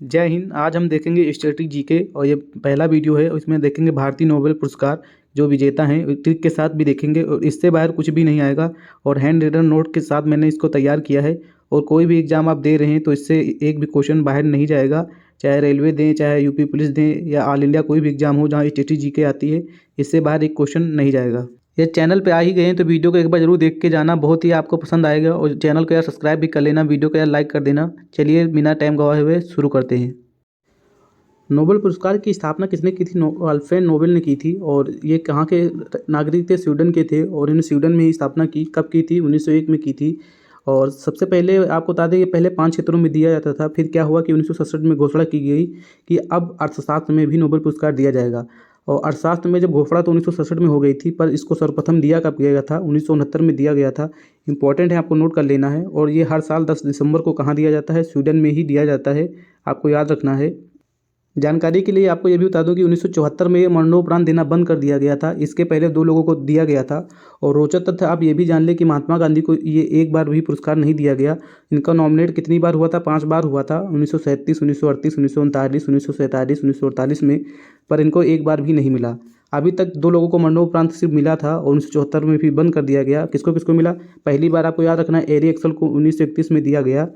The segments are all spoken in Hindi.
जय हिंद। आज हम देखेंगे स्टैटिक जीके और ये पहला वीडियो है और इसमें देखेंगे भारतीय नोबेल पुरस्कार जो विजेता हैं, ट्रिक के साथ भी देखेंगे और इससे बाहर कुछ भी नहीं आएगा। और हैंड रिटन नोट के साथ मैंने इसको तैयार किया है। और कोई भी एग्ज़ाम आप दे रहे हैं तो इससे एक भी क्वेश्चन बाहर नहीं जाएगा, चाहे रेलवे दें, चाहे यूपी पुलिस दें या ऑल इंडिया कोई भी एग्ज़ाम हो जहाँ स्टैटिक जीके आती है, इससे बाहर एक क्वेश्चन नहीं जाएगा। ये चैनल पे आ ही गए हैं तो वीडियो को एक बार जरूर देख के जाना, बहुत ही आपको पसंद आएगा। और चैनल को यार सब्सक्राइब भी कर लेना, वीडियो को यार लाइक कर देना। चलिए बिना टाइम गवाए हुए शुरू करते हैं। नोबेल पुरस्कार की स्थापना किसने की थी? अल्फ्रेड नोबेल ने की थी। और ये कहाँ के नागरिक थे? स्वीडन के थे। और इन्होंने स्वीडन में ही स्थापना की। कब की थी? 1901 में की थी। और सबसे पहले आपको बता दें कि पहले 5 क्षेत्रों में दिया जाता था। फिर क्या हुआ कि 1967 में घोषणा की गई कि अब अर्थशास्त्र में भी नोबेल पुरस्कार दिया जाएगा। और अर्थशास्त्र में जब घोषणा तो 1967 में हो गई थी, पर इसको सर्वप्रथम दिया कब गया था? 1969 में दिया गया था। इंपॉर्टेंट है, आपको नोट कर लेना है। और ये हर साल 10 दिसंबर को कहाँ दिया जाता है? स्वीडन में ही दिया जाता है, आपको याद रखना है। जानकारी के लिए आपको ये भी बता दूं कि 1974 में ये मरणोपरांत देना बंद कर दिया गया था। इसके पहले 2 लोगों को दिया गया था। और रोचक तथ्य आप ये भी जान लें कि महात्मा गांधी को ये एक बार भी पुरस्कार नहीं दिया गया। इनका नॉमिनेट कितनी बार हुआ था? 5 बार हुआ था, 1937, 1938, 1939, 1947, 1948 में। पर इनको एक बार भी नहीं मिला। अभी तक 2 लोगों को मरणोपरांत सिर्फ मिला था और 1974 में भी बंद कर दिया गया। किसको किसको मिला? पहली बार आपको याद रखना है, एरी एक्सल को 1931 में दिया गया।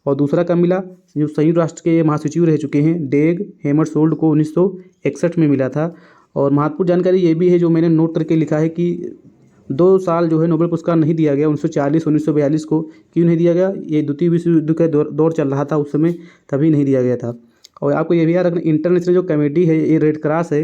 और दूसरा कब मिला? जो संयुक्त राष्ट्र के महासचिव रह चुके हैं, डेग हैमरशोल्ड को 1961 में मिला था। और महत्वपूर्ण जानकारी ये भी है जो मैंने नोट करके लिखा है कि 2 साल जो है नोबेल पुरस्कार नहीं दिया गया, 1940 1942 को। क्यों नहीं दिया गया? ये द्वितीय विश्व युद्ध का दौर चल रहा था उस समय, तभी नहीं दिया गया था। और आपको ये भी याद रखना, इंटरनेशनल जो कमेटी है, ये रेड क्रॉस है,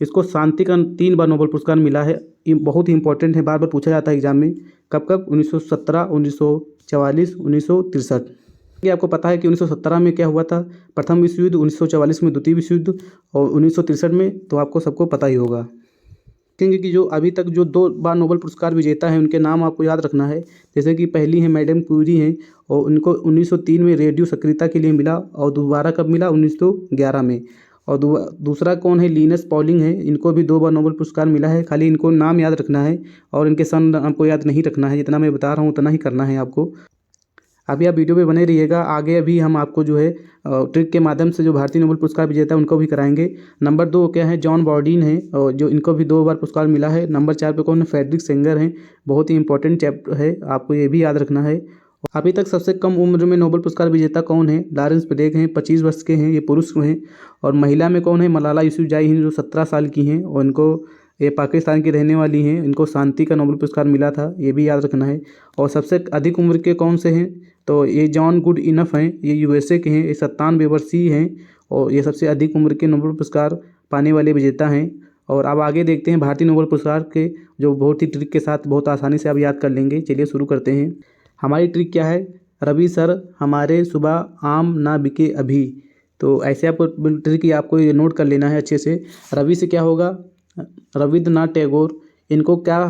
इसको शांति का 3 बार नोबेल पुरस्कार मिला है। ये बहुत ही इंपॉर्टेंट है, बार बार पूछा जाता है एग्जाम में। कब कब? 1917, 1944, 1963। ये आपको पता है कि 1917 में क्या हुआ था? प्रथम विश्व युद्ध, 1944 में द्वितीय विश्व युद्ध और 1963 में, तो आपको सबको पता ही होगा। देखेंगे कि जो अभी तक जो 2 बार नोबेल पुरस्कार विजेता हैं उनके नाम आपको याद रखना है। जैसे कि पहली है मैडम क्यूरी हैं और उनको 1903 में रेडियो सक्रियता के लिए मिला। और दोबारा कब मिला? 1911 में। और दूसरा कौन है? लिनस पॉलिंग है, इनको भी 2 बार नोबेल पुरस्कार मिला है। खाली इनको नाम याद रखना है और इनके सन आपको याद नहीं रखना है। जितना मैं बता रहा हूँ उतना ही करना है आपको। अभी आप वीडियो पे बने रहिएगा, आगे अभी हम आपको जो है ट्रिक के माध्यम से जो भारतीय नोबेल पुरस्कार विजेता है उनको भी कराएंगे। नंबर 2 क्या है? जॉन बॉर्डीन है और जो इनको भी 2 बार पुरस्कार मिला है। नंबर 4 पे कौन है? फ्रेडरिक सेंगर हैं। बहुत ही इंपॉर्टेंट चैप्टर है, आपको ये भी याद रखना है। अभी तक सबसे कम उम्र में नोबेल पुरस्कार विजेता कौन है? लॉरेंस पेरेग हैं, 25 वर्ष के हैं, ये पुरुष हैं। और महिला में कौन है? मलाला यूसुफजई हैं, जो 17 साल की हैं और इनको, ये पाकिस्तान की रहने वाली हैं, इनको शांति का नोबेल पुरस्कार मिला था, ये भी याद रखना है। और सबसे अधिक उम्र के कौन से हैं? तो ये जॉन गुड इनफ हैं, ये यूएसए के हैं, ये 97 वर्षीय हैं और ये सबसे अधिक उम्र के नोबेल पुरस्कार पाने वाले विजेता हैं। और अब आगे देखते हैं भारतीय नोबेल पुरस्कार के, जो बहुत ही ट्रिक के साथ बहुत आसानी से आप याद कर लेंगे। चलिए शुरू करते हैं। हमारी ट्रिक क्या है? रवि सर हमारे सुबह आम ना बिके अभी। तो ऐसे आपको ट्रिक की आपको ये नोट कर लेना है अच्छे से। रवि से क्या होगा? रविंद्रनाथ टैगोर। इनको क्या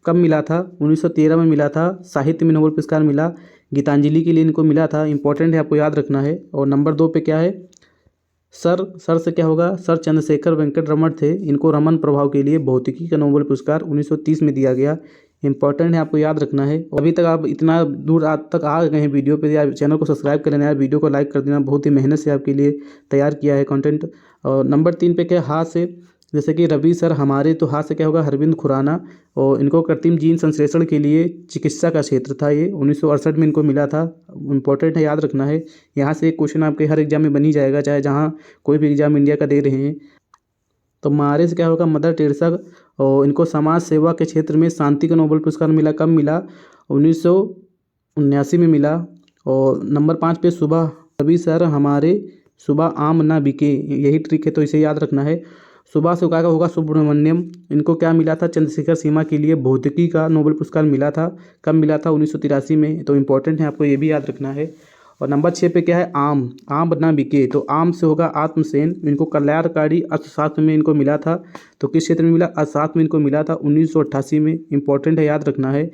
कब मिला था? 1913 में मिला था, साहित्य में नोबेल पुरस्कार मिला। गीतांजलि के लिए इनको मिला था, इंपॉर्टेंट है, आपको याद रखना है। और नंबर 2 पे क्या है? सर से क्या होगा? सर चंद्रशेखर वेंकट रमन थे, इनको रमन प्रभाव के लिए भौतिकी का नोबेल पुरस्कार 1930 में दिया गया। इंपॉर्टेंट है, आपको याद रखना है। अभी तक आप इतना दूर आज तक आ गए हैं वीडियो पे, यार चैनल को सब्सक्राइब कर लेना यार, वीडियो को लाइक कर देना, बहुत ही मेहनत से आपके लिए तैयार किया है कंटेंट। और नंबर 3 पे क्या? हाथ से, जैसे कि रवि सर हमारे, तो हाथ से क्या होगा? अरविंद खुराना। और इनको कृत्रिम जीन संश्लेषण के लिए चिकित्सा का क्षेत्र था, ये 1968 में इनको मिला था। इंपॉर्टेंट है, याद रखना है। यहाँ से एक क्वेश्चन आपके हर एग्जाम में बन ही जाएगा, चाहे जहाँ कोई भी एग्जाम इंडिया का दे रहे हैं। तो मारे से क्या होगा? Mother Teresa. और इनको समाज सेवा के क्षेत्र में शांति का नोबेल पुरस्कार मिला। कब मिला? 1979 में मिला। और नंबर 5 पे सुबह, रवि सर हमारे सुबह आम ना बिके, यही ट्रिक है, तो इसे याद रखना है। सुबह से क्या होगा? सुब्रमण्यम। इनको क्या मिला था? चंद्रशेखर सीमा के लिए भौतिकी का नोबेल पुरस्कार मिला था। कब मिला था? 1983 में। तो इंपॉर्टेंट है, आपको ये भी याद रखना है। और नंबर 6 पे क्या है? आम ना बिके, तो आम से होगा आत्मसेन। इनको कल्याणकारी अर्थशास्त्र में इनको मिला था। तो किस क्षेत्र में मिला? अर्थशास्त्र में इनको मिला था 1988 में। इंपॉर्टेंट है, याद रखना है।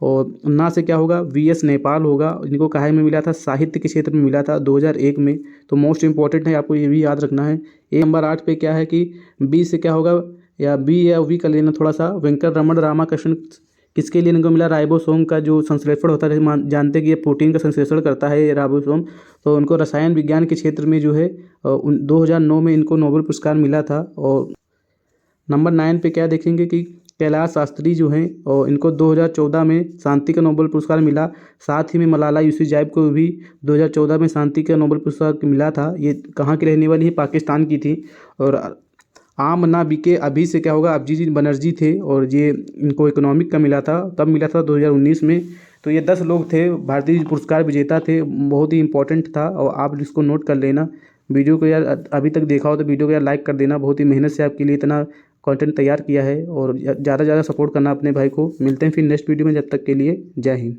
और ना से क्या होगा? वीएस नेपाल होगा, इनको काहे में मिला था? साहित्य के क्षेत्र में मिला था 2001 में। तो मोस्ट इंपॉर्टेंट है, आपको ये भी याद रखना है। नंबर 8 पे क्या है कि बी से क्या होगा? या बी या वी कर लेना थोड़ा सा। वेंकट रमन रामाकृष्णन किसके लिए इनको मिला? राइबोसोम का जो संश्लेषण होता है, जानते हैं कि ये प्रोटीन का संश्लेषण करता है ये राइबोसोम। तो उनको रसायन विज्ञान के क्षेत्र में जो है 2009 में इनको नोबेल पुरस्कार मिला था। और नंबर 9 पे क्या देखेंगे कि कैलाश शास्त्री जो हैं और इनको 2014 में शांति का नोबेल पुरस्कार मिला। साथ ही में मलाला यूसुफजई को भी 2014 में शांति का नोबेल पुरस्कार मिला था। ये कहाँ की रहने वाली है? पाकिस्तान की थी। और आम ना बिके अभी से क्या होगा? अभिजीत बनर्जी थे और ये इनको इकोनॉमिक का मिला था। कब मिला था? 2019 में। तो ये 10 लोग थे, भारतीय पुरस्कार विजेता थे। बहुत ही इंपॉर्टेंट था और आप इसको नोट कर लेना। वीडियो को यार अभी तक देखा हो तो वीडियो को यार लाइक कर देना। बहुत ही मेहनत से आपके लिए इतना कंटेंट तैयार किया है और ज़्यादा से ज़्यादा सपोर्ट करना अपने भाई को। मिलते हैं फिर नेक्स्ट वीडियो में, जब तक के लिए जय हिंद।